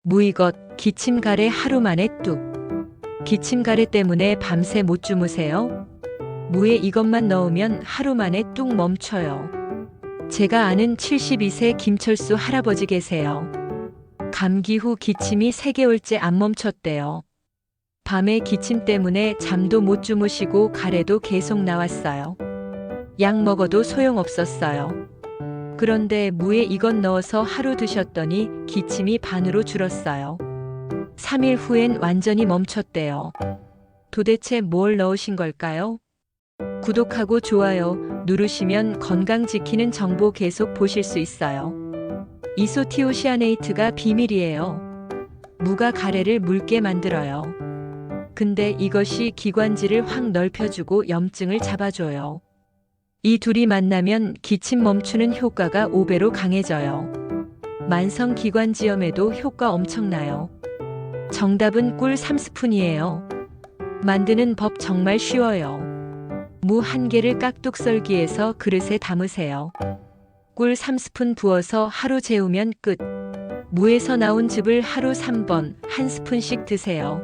무이것, 기침가래 하루 만에 뚝. 기침가래 때문에 밤새 못 주무세요? 무에 이것만 넣으면 하루 만에 뚝 멈춰요. 제가 아는 72세 김철수 할아버지 계세요. 감기 후 기침이 3개월째 안 멈췄대요. 밤에 기침 때문에 잠도 못 주무시고 가래도 계속 나왔어요. 약 먹어도 소용없었어요. 그런데 무에 이것 넣어서 하루 드셨더니 기침이 반으로 줄었어요. 3일 후엔 완전히 멈췄대요. 도대체 뭘 넣으신 걸까요? 구독하고 좋아요 누르시면 건강 지키는 정보 계속 보실 수 있어요. 이소티오시아네이트가 비밀이에요. 무가 가래를 묽게 만들어요. 근데 이것이 기관지를 확 넓혀주고 염증을 잡아줘요. 이 둘이 만나면 기침 멈추는 효과가 5배로 강해져요. 만성 기관지염에도 효과 엄청나요. 정답은 꿀 3스푼이에요. 만드는 법 정말 쉬워요. 무 1개를 깍둑 썰기해서 그릇에 담으세요. 꿀 3스푼 부어서 하루 재우면 끝. 무에서 나온 즙을 하루 3번 1스푼씩 드세요.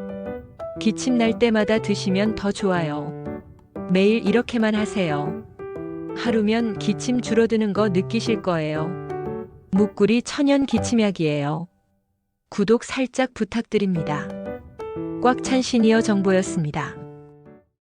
기침 날 때마다 드시면 더 좋아요. 매일 이렇게만 하세요. 하루면 기침 줄어드는 거 느끼실 거예요. 무꿀이 천연 기침약이에요. 구독 살짝 부탁드립니다. 꽉 찬 시니어 정보였습니다.